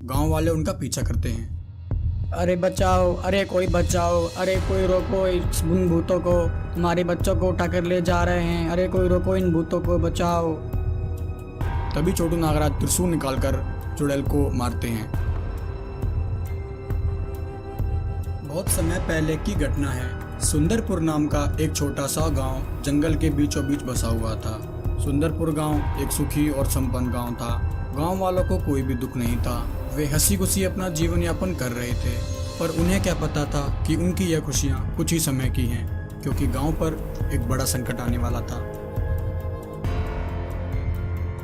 गांव वाले उनका पीछा करते हैं। अरे बचाओ, अरे कोई बचाओ, अरे कोई रोको इस उन भूतों को, हमारे बच्चों को उठाकर ले जा रहे हैं, अरे कोई रोको इन भूतों को, बचाओ। तभी छोटू नागराज त्रिशूल निकालकर चुड़ैल को मारते हैं। बहुत समय पहले की घटना है। सुंदरपुर नाम का एक छोटा सा गांव जंगल के बीचों बीच बसा हुआ था। सुंदरपुर गांव एक सुखी और संपन्न गांव था। गांव वालों को कोई भी दुख नहीं था। वे हंसी खुशी अपना जीवन यापन कर रहे थे, पर उन्हें क्या पता था कि उनकी यह खुशियां कुछ ही समय की हैं, क्योंकि गांव पर एक बड़ा संकट आने वाला था।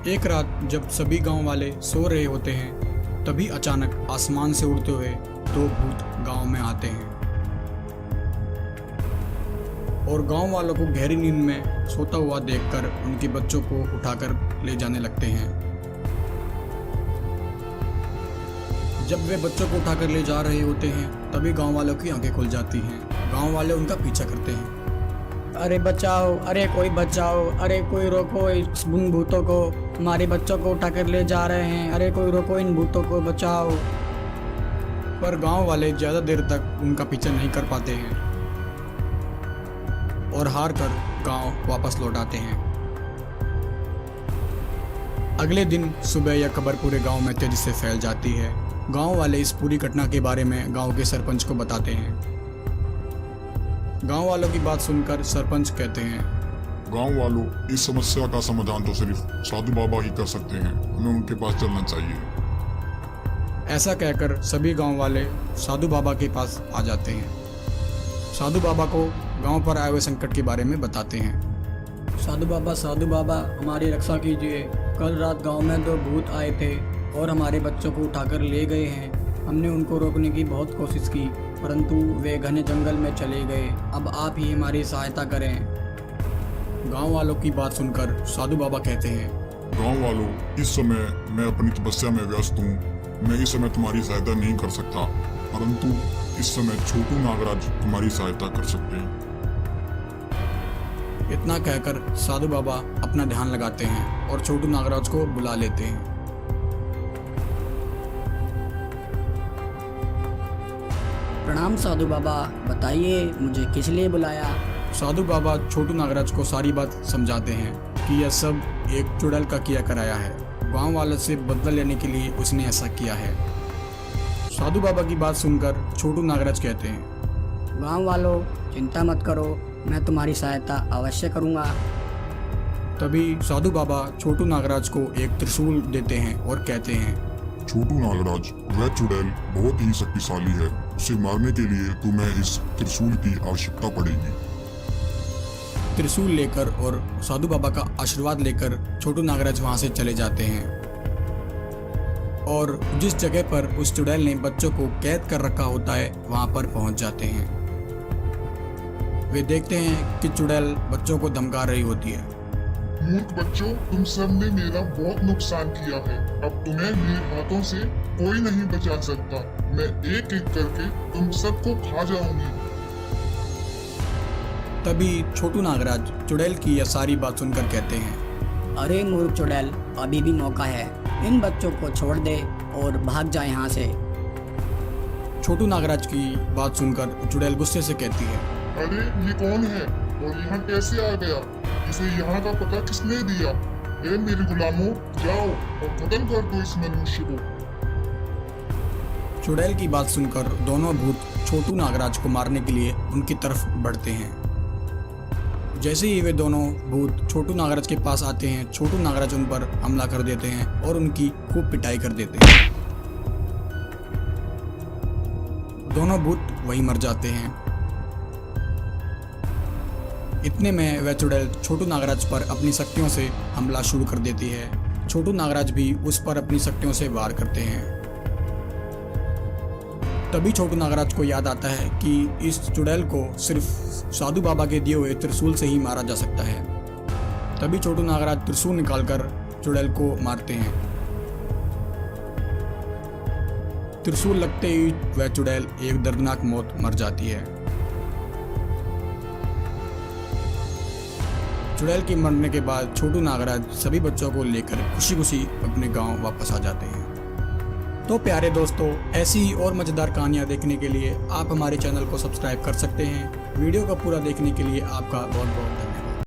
एक रात जब सभी गांव वाले सो रहे होते हैं, तभी अचानक आसमान से उड़ते हुए दो भूत गांव में आते हैं और गांव वालों को गहरी नींद में सोता हुआ देखकर उनके बच्चों को उठाकर ले जाने लगते हैं। जब वे बच्चों को उठाकर ले जा रहे होते हैं, तभी गांव वालों की आंखें खुल जाती हैं। गांव वाले उनका पीछा करते हैं। अरे बचाओ, अरे कोई बचाओ, अरे कोई रोको इस उन भूतों को, हमारे बच्चों को उठाकर ले जा रहे हैं, अरे कोई रोको इन भूतों को, बचाओ। पर गांव वाले ज्यादा देर तक उनका पीछा नहीं कर पाते हैं और हार कर गांव वापस लौट आते हैं। अगले दिन सुबह यह खबर पूरे गांव में तेजी से फैल जाती है। गांव वाले इस पूरी घटना के बारे में गांव के सरपंच को बताते हैं। गांव वालों की बात सुनकर सरपंच कहते हैं, गांव वालों, इस समस्या का समाधान तो सिर्फ साधु बाबा ही कर सकते हैं। हमें उनके पास चलना चाहिए। ऐसा कहकर सभी गांव वाले साधु बाबा के पास आ जाते हैं। साधु बाबा को गांव पर आए हुए संकट के बारे में बताते हैं। साधु बाबा हमारी रक्षा कीजिए। कल रात गांव में दो भूत आए थे और हमारे बच्चों को उठाकर ले गए हैं। हमने उनको रोकने की बहुत कोशिश की, परंतु वे घने जंगल में चले गए। अब आप ही हमारी सहायता करें। गांव वालों की बात सुनकर साधु बाबा कहते हैं, गांव वालों, इस समय मैं अपनी तपस्या में व्यस्त हूँ। मैं इस समय तुम्हारी सहायता नहीं कर सकता, परंतु इस समय छोटू नागराज तुम्हारी सहायता कर सकते हैं। इतना कहकर साधु बाबा अपना ध्यान लगाते हैं और छोटू नागराज को बुला लेते हैं। प्रणाम साधु बाबा, बताइए मुझे किस लिए बुलाया। साधु बाबा छोटू नागराज को सारी बात समझाते हैं कि यह सब एक चुड़ैल का किया कराया है। गांव वालों से बदला लेने के लिए उसने ऐसा किया है। साधु बाबा की बात सुनकर छोटू नागराज कहते हैं, गांव वालों, चिंता मत करो, मैं तुम्हारी सहायता अवश्य करूंगा। तभी साधु बाबा छोटू नागराज को एक त्रिशूल देते हैं और कहते हैं, छोटू नागराज, वह चुड़ैल बहुत ही शक्तिशाली है। उसे मारने के लिए तुम्हें इस त्रिशूल की आवश्यकता पड़ेगी। त्रिशूल लेकर और साधु बाबा का आशीर्वाद लेकर छोटू नागराज वहां से चले जाते हैं और जिस जगह पर उस चुड़ैल ने बच्चों को कैद कर रखा होता है वहां पर पहुंच जाते हैं। वे देखते हैं कि चुड़ैल बच्चों को धमका रही होती है। मूर्ख बच्चों, तुम सब ने मेरा बहुत नुकसान किया है। अब तुम्हें मेरे हाथों से कोई नहीं बचा सकता। मैं एक एक करके तुम सबको खा जाऊंगी। तभी छोटू नागराज चुड़ैल की यह सारी बात सुनकर कहते हैं, अरे मूर्ख चुड़ैल, अभी भी मौका है। इन बच्चों को छोड़ दे और भाग जा यहाँ से। छोटू नागराज की बात सुनकर चुड़ैल गुस्से से कहती है, अरे ये कौन है और यहाँ कैसे आ गया? इसे यहाँ का पता किसने दिया? ए मेरे गुलामों, जाओ और खत्म कर दो इस मनुष्य को। चुड़ैल की बात सुनकर दोनों भूत छोटू नागराज को मारने के लिए उनकी तरफ बढ़ते हैं। जैसे ही वे दोनों भूत छोटू नागराज के पास आते हैं, छोटू नागराज उन पर हमला कर देते हैं और उनकी खूब पिटाई कर देते हैं। दोनों भूत वहीं मर जाते हैं। इतने में वह चुड़ैल छोटू नागराज पर अपनी शक्तियों से हमला शुरू कर देती है। छोटू नागराज भी उस पर अपनी शक्तियों से वार करते हैं। तभी छोटू नागराज को याद आता है कि इस चुड़ैल को सिर्फ साधु बाबा के दिए हुए त्रिशूल से ही मारा जा सकता है। तभी छोटू नागराज त्रिशूल निकालकर चुड़ैल को मारते हैं। त्रिशूल लगते ही वह चुड़ैल एक दर्दनाक मौत मर जाती है। चुड़ैल के मरने के बाद छोटू नागराज सभी बच्चों को लेकर खुशी खुशी अपने गांव वापस आ जाते हैं। तो प्यारे दोस्तों, ऐसी ही और मज़ेदार कहानियाँ देखने के लिए आप हमारे चैनल को सब्सक्राइब कर सकते हैं। वीडियो को पूरा देखने के लिए आपका बहुत बहुत धन्यवाद।